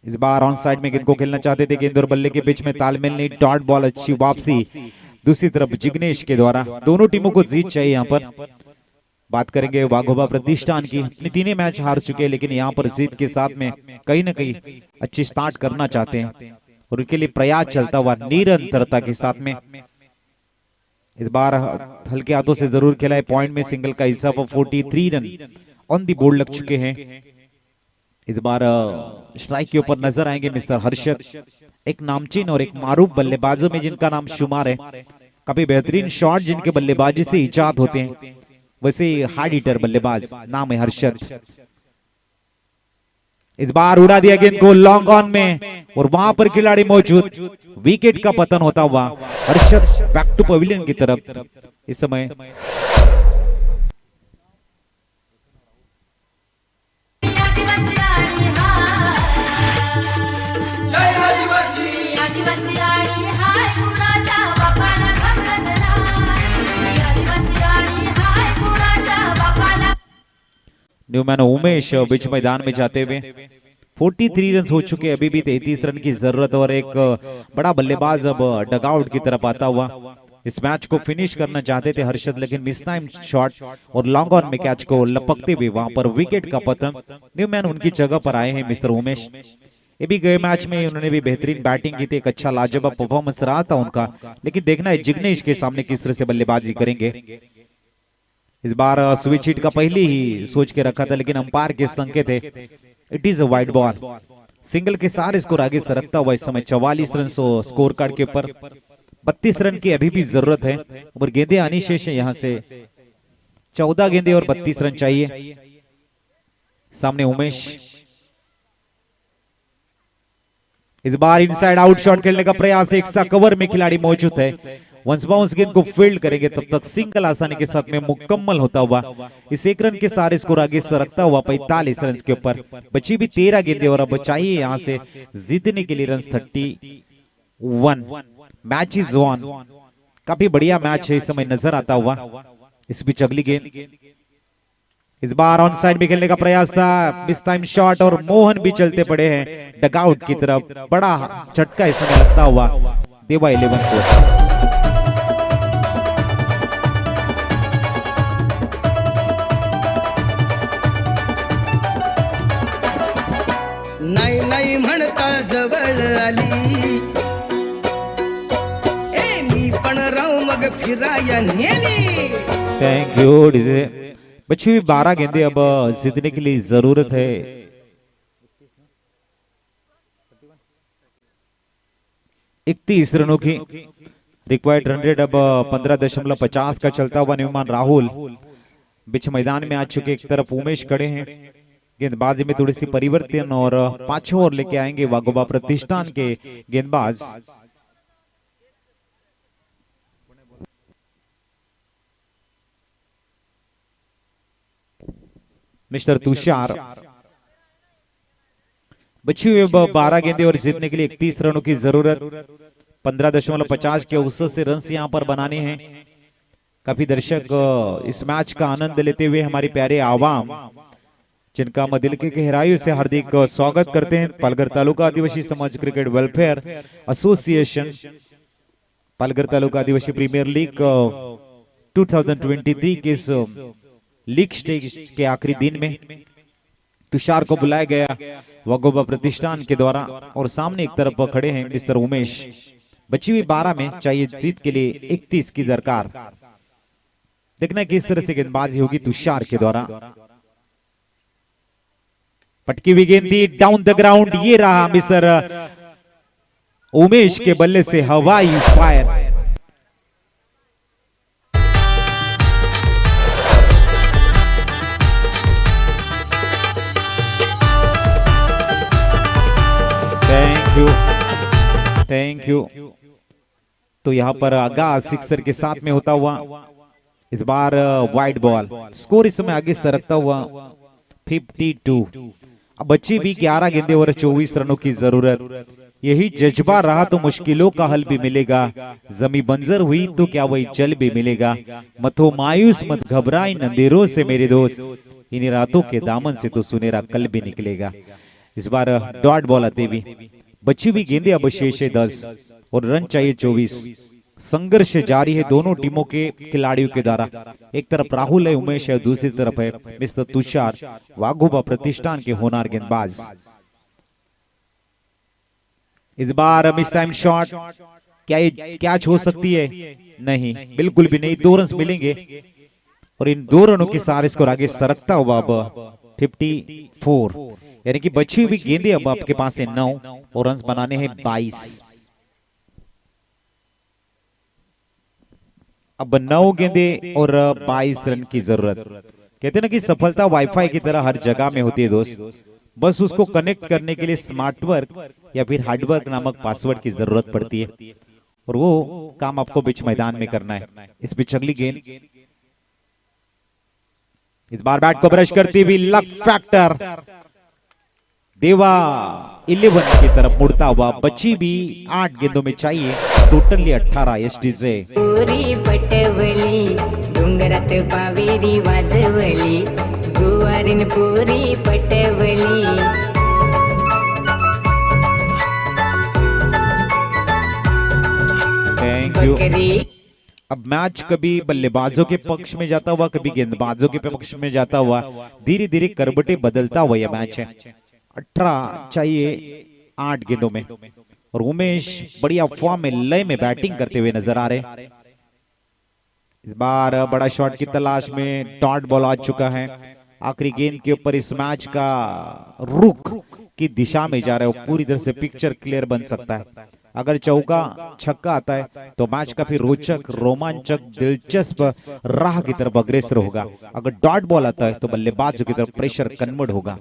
A: इस बार ऑन साइड में गेंद को खेलना चाहते थे, गेंद और बल्ले के बीच में तालमेल नहीं, डॉट बॉल, अच्छी वापसी दूसरी तरफ जिग्नेश के द्वारा। दोनों टीमों को जीत चाहिए। यहाँ पर बात करेंगे वाघोबा प्रतिष्ठान की। अपने तीनों मैच हार चुके हैं लेकिन यहाँ पर जीत के साथ में कहीं ना कहीं अच्छी स्टार्ट करना चाहते हैं और उनके लिए प्रयास चलता हुआ निरंतरता के साथ में। इस बार हल्के हाथों से जरूर खेला है, पॉइंट में सिंगल का हिसाब 43 रन ऑन दी बोर्ड लग चुके हैं। इस बार स्ट्राइक के ऊपर नजर आएंगे मिस्टर हर्षद, एक नामचीन और एक मारूफ बल्लेबाजों में जिनका नाम शुमार है। काफी बेहतरीन शॉट जिनके बल्लेबाजी से इजाद होते हैं, वैसे हार्ड हिटर बल्लेबाज नाम है हर्षद। इस बार उड़ा दिया गेंद को लॉन्ग ऑन में और वहां पर खिलाड़ी मौजूद, विकेट का पतन होता हुआ हर्षद बैक टू पवेलियन की तरफ। इस समय न्यूमैन उमेश बीच मैदान में जाते हुए 43 रन हो चुके, अभी भी 33 रन की जरूरत और एक बड़ा बल्लेबाज अब डगआउट की तरफ आता हुआ। इस मैच को फिनिश करना चाहते थे हर्षद लेकिन मिस टाइम शॉट और लॉन्ग ऑन में कैच को लपकते हुए वहां पर विकेट का पतन। न्यूमैन उनकी जगह पर आए हैं मिस्टर उमेश। ये भी गए मैच में उन्होंने भी बेहतरीन बैटिंग की थी, एक अच्छा लाजवाब परफॉर्मेंस रहा था उनका, लेकिन देखना है जिग्नेश के सामने किस तरह से बल्लेबाजी करेंगे। इस बार स्विच हिट का पहले ही सोच के रखा था लेकिन अंपायर के संकेत है it is a wide ball. Single के सारे स्कोर आगे सरकता हुआ इस समय 44 रन स्कोर कार्ड के ऊपर। 32 रन की अभी भी जरूरत है और गेंदें आनी शेष है। यहाँ से 14 गेंदें और 32 रन चाहिए। सामने उमेश, इस बार इनसाइड आउट शॉट खेलने का प्रयास, एक सा कवर में खिलाड़ी मौजूद है। वंस बाउंस गेंद को फील्ड करेंगे तब तक सिंगल आसानी के साथ में मुकम्मल होता हुआ इस एक रन के सारे स्कोर आगे सरकता हुआ 45 रन के ऊपर। बची भी 13 गेंदें और अब चाहिए यहाँ से जीतने के लिए रन 31। Match is on. काफी बढ़िया मैच है इस समय नजर आता हुआ। इस बीच अगली गेंद, इस बार ऑन साइड में खेलने का प्रयास था, मिस टाइम शॉट और मोहन भी चलते पड़े हैं डगआउट की तरफ। बड़ा झटका इस समय लगता हुआ देवा 11 को।
G: नाही नाही म्हणता जवळ आली, ए मी पण राहू मग फिराया नेली।
A: Thank you DJ. बची हुई 12 गेंदें अब जीतने के लिए जरूरत है। 31 रनों की रिक्वायर्ड रन रेट अब 15.50 का चलता हुआ न्यूमान राहुल बीच मैदान में आ चुके। एक तरफ उमेश खड़े हैं, गेंदबाजी में थोड़ी सी परिवर्तन और 5 ओवर लेके आएंगे वाघोबा प्रतिष्ठान के गेंदबाज। मिस्टर तुषार। बची हुई 12 गेंदें और जीतने के लिए 31 रनों की जरूरत। 15.50 के औसत से रन यहाँ पर बनाने हैं। काफी दर्शक इस मैच का आनंद लेते हुए हमारे प्यारे आवाम जिनका हम दिल की गहराइयों से हार्दिक स्वागत करते हैं। पालघर तालुका आदिवासी समाज क्रिकेट वेलफेयर एसोसिएशन, पालघर तालुका आदिवासी प्रीमियर लीग 2023 के इस लीग स्टेज के आखिरी दिन में तुषार को बुलाया गया वाघोबा प्रतिष्ठान के द्वारा और सामने एक तरफ खड़े हैं मिस्टर उमेश। बची हुई 12 में चाहिए जीत के लिए 31 की दरकार। देखना किस तरह से गेंदबाजी होगी तुषार के द्वारा। पटकी हुई गेंद दी डाउन द ग्राउंड, ये रहा मिस्टर उमेश के बल्ले से हवाई फायर। Thank you. तो यहाँ पर आगाज सिक्सर के साथ में होता हुआ इस बार वाइड बॉल, स्कोर इस समय आगे सरकता हुआ 52। अब बची भी 11 गेंदे और 24 रनों की जरूरत। यही जज्बा रहा तो मुश्किलों का हल भी मिलेगा। जमी बंजर हुई तो क्या वही जल भी मिलेगा। मत हो मायूस मत घबराए अंधेरों से मेरे दोस्त, इन्हीं रातों के दामन से तो सुनहरा कल भी निकलेगा। इस बार डॉट बॉल आते भी बची हुई गेंदे अब शेष है 10 और रन चाहिए 24। संघर्ष जारी है दोनों टीमों के खिलाड़ियों के द्वारा। एक तरफ राहुल है, उमेश है, दूसरी तरफ है मिस्टर तुषार, वाघोबा प्रतिष्ठान के होनार गेंदबाज। इस बार मिस टाइम शॉट, क्या ये कैच हो सकती है? नहीं, बिल्कुल भी नहीं। 2 रन मिलेंगे और इन 2 रनों के सारे स्कोर आगे सरकता हुआ अब 54, यानी कि बची हुई गेंदे अब आपके पास है 9 और रन बनाने हैं 22। अब 9 गेंदे और 22 रन की जरूरत। कहते हैं ना कि सफलता वाईफाई की तरह हर जगह में होती है दोस्त, बस उसको कनेक्ट करने के लिए स्मार्ट वर्क या फिर हार्डवर्क नामक पासवर्ड की जरूरत पड़ती है और वो काम आपको बीच मैदान में करना है। इस पिच अगली गेंद, इस बार बैट को ब्रश करती हुई लक फैक्टर देवा 11 की तरफ मुड़ता हुआ। बची भी 8 गेंदों में चाहिए टोटली 18 एसटीजे।
F: पुरी पटवली डोंगरात पावेरी वाजवली, गुवारीन पुरी पटवली।
A: Thank you. अब मैच कभी बल्लेबाजों के पक्ष में जाता हुआ, कभी गेंदबाजों के पक्ष में जाता हुआ, धीरे धीरे करबटे बदलता हुआ यह मैच है। 18 चाहिए 8 गेंदों में और उमेश बढ़िया फॉर्म में लय में बैटिंग करते हुए नजर आ रहे। इस बार बड़ा शॉट की तलाश में डॉट बॉल आ चुका है। आखिरी गेंद के ऊपर इस मैच का रुख की दिशा में जा रहा है, पूरी तरह से पिक्चर क्लियर बन सकता है। अगर चौका छक्का आता है तो मैच काफी रोचक, रोमांचक, दिलचस्प राह की तरफ अग्रसर होगा। अगर डॉट बॉल आता है तो बल्लेबाजों की तरफ प्रेशर कन्वर्ट होगा।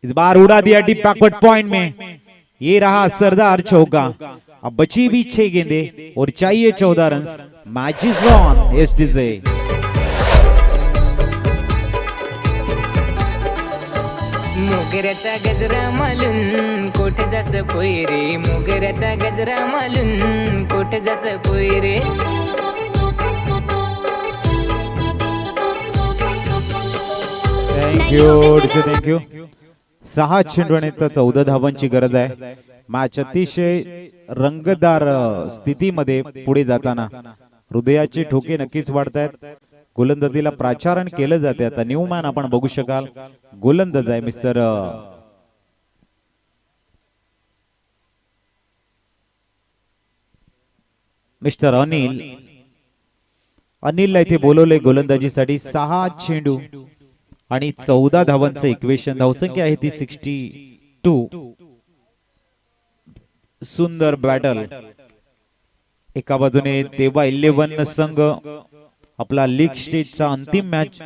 A: इस बार उड़ा दिया डीप बैकवर्ड पॉइंट में, ये रहा सरदार चौका। अब बची भी 6 गेंदे और चाहिए 14 रन। Match is on SDJ.
F: मोगऱ्याचा गजरा मालून कोठ जास पोयरे, मोगऱ्याचा गजरा मालून कोठ जास पोयरे।
A: Thank you. 6 चेंडू आणि 14 धावांची गरज आहे। मॅच अतिशय रंगतदार स्थितीमध्ये पुढे जाताना हृदयाचे ठोके नक्कीच वाढतायत। गोलंदाजीला प्राचारण केलं जाते। आता न्यूमॅन आपण बघू शकाल, गोलंदाज आहे मिस्टर अनिल। अनिलला इथे बोलवले गोलंदाजीसाठी। 6 चेंडू आणि 14 धावांचं इक्वेशन, धावसंख्या आहे ती 62। सुंदर बॅटल। एका बाजूने देवा 11 संघ आपला लीग स्टेजचा अंतिम मॅच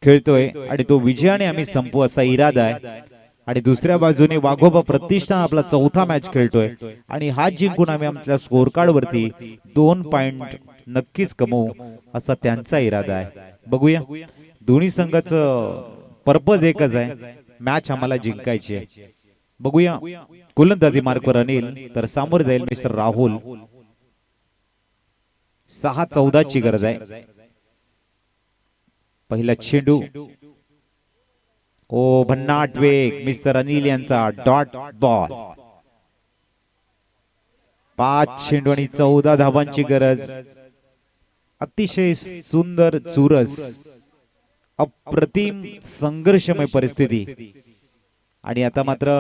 A: खेळतोय आणि तो विजयाने आम्ही संपू असा इरादा आहे, आणि दुसऱ्या बाजूने वाघोबा प्रतिष्ठान आपला 4था मॅच खेळतोय आणि हा जिंकून आम्ही आमच्या स्कोर कार्ड वरती 2 पॉइंट नक्कीच कमवू असा त्यांचा इरादा आहे। बघूया, दोन्ही संघाचं पर्पज एकच आहे, मॅच आम्हाला जिंकायची आहे। बघूया, गोलंदाजी मार्कवर अनिल, तर सामोर जाईल मिस्टर राहुल। 6-14 ची गरज आहे। पहिला चेंडू, ओ भन्नाट वेग, मिस्टर अनिल यांचा डॉट बॉल। 5 चेंडू आणि 14 धावांची गरज। अतिशय सुंदर, चुरस, अप्रतिम संघर्षमय परिस्थिती। आणि आता मात्र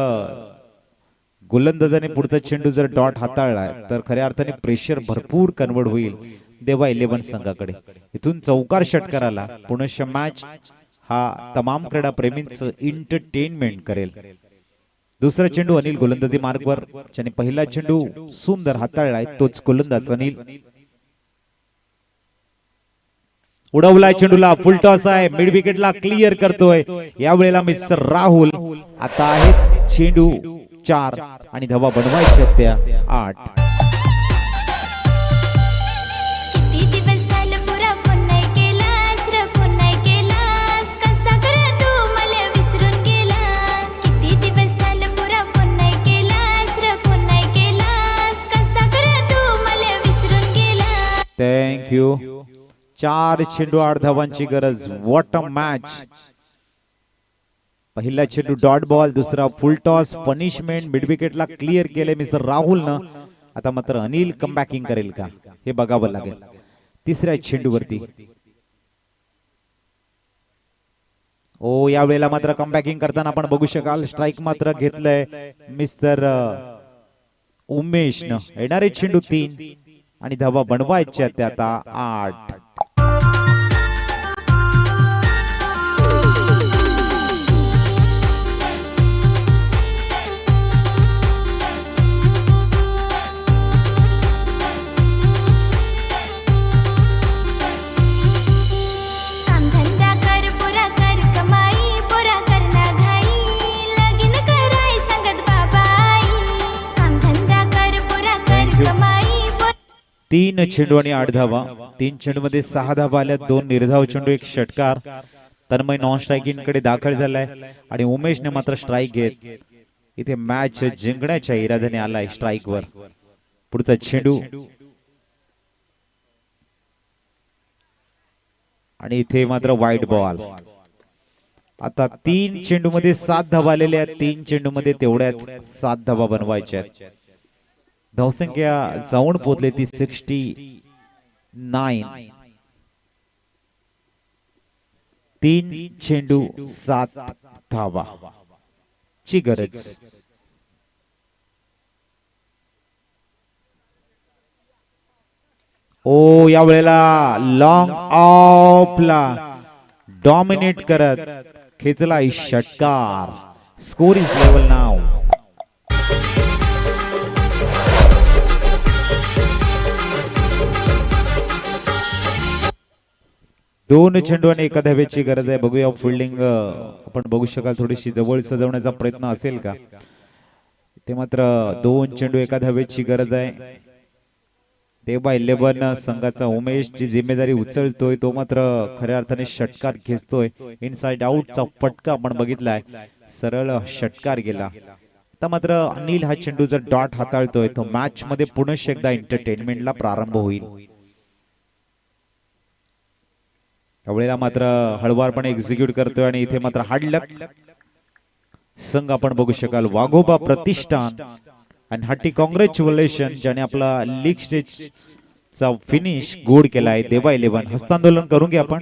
A: गोलंदाजाने पुढचा चेंडू जर डॉट हाताळला तर खऱ्या अर्थाने प्रेशर भरपूर कन्वर्ट होईल देवा 11 संघाकडे. इथून चौकार षटकार आला. पुनश्च मॅच हा तमाम क्रीडा प्रेमींचं एंटरटेनमेंट करेल. दुसरा चेंडू अनिल गोलंदाजी मार्गवर, ज्याने पहिला चेंडू सुंदर हाताळलाय तोच गोलंदाज अनिल. उडवलाय चेंडूला, फुल टॉस आहे, मिड विकेटला क्लिअर करतोय यावेळेला मिस्टर राहुल. आता आहे चेंडू 4 आणि धावा बनवायच्या त्या 8.
H: किती दिवस झालं पुरा फोन नाही केलास रे, फोन नाही केलास, कसा कर तू मला विसरून गेलास. किती दिवस झालं पुरा फोन नाही केलास रे, फोन नाही केलास, कसा कर तू मला विसरून गेलास.
A: Thank you. 4 चेंडू 8 धावांची गरज. What a match. पहिला चेंडू डॉट बॉल, दुसरा फुल टॉस, पनिशमेंट, मिड विकेटला क्लिअर केले मिस्टर राहुलनं. आता मात्र अनिल कमबॅकिंग करेल का हे बघावं लागेल. तिसऱ्या चेंडूवरती यावेळेला मात्र कमबॅकिंग करताना आपण बघू शकाल स्ट्राईक मात्र घेतलंय मिस्टर उमेशनं. येणारे चेंडू 3 आणि धावा बनवायच्या त्या आता 8. तीन चेंडू आणि 8 धावा. 3 चेंडू मध्ये 6 धावा आल्या, 2 निर्धाव चेंडू, 1 षटकार. तन्मय नॉन स्ट्रायकिंग कडे दाखल झालाय आणि उमेशने मात्र स्ट्राईक घेत इथे मॅच जिंकण्याच्या इराद्याने आलाय स्ट्राईक वर. पुढचा चेंडू आणि इथे मात्र वाईट बॉल. आता 3 चेंडू मध्ये 7 धावा आलेल्या आहेत. 3 चेंडू मध्ये तेवढ्याच 7 धावा बनवायच्या आहेत. धावसंख्या जाऊन पोहोचले ती 69. 3 चेंडू 7 धावा ची गरज. या वेळेला लॉंग ऑफला डॉमिनेट करत खेचला षटकार. स्कोर इज लेवल नाव. दोन चेंडू आणि 1 धावेची गरज आहे. बघूया फिल्डिंग आपण बघू शकाल थोडीशी जवळ सजवण्याचा प्रयत्न असेल का. ते मात्र 2 चेंडू 1 धावेची गरज आहे. देवा 11 संघाचा उमेश जी जिम्मेदारी उचलतोय तो मात्र खऱ्या अर्थाने षटकार खेचतोय. इनसाइड आउटचा फटका आपण बघितलाय, सरळ षटकार गेला. आता मात्र अनिल हा चेंडू जर डॉट हाताळतोय तो मॅच मध्ये पुनश्च एकदा एंटरटेनमेंटला प्रारंभ होईल. यावेळेला मात्र हळवारपणे एक्झिक्यूट करतोय आणि इथे मात्र हार्ड लक संघ आपण बघू शकाल. वाघोबा प्रतिष्ठान आणि हार्टी कॉंग्रॅच्युलेशन ज्याने आपला लीग स्टेजचा फिनिश गोड केलाय. देवा 11 हस्तांदोलन करून घ्या आपण.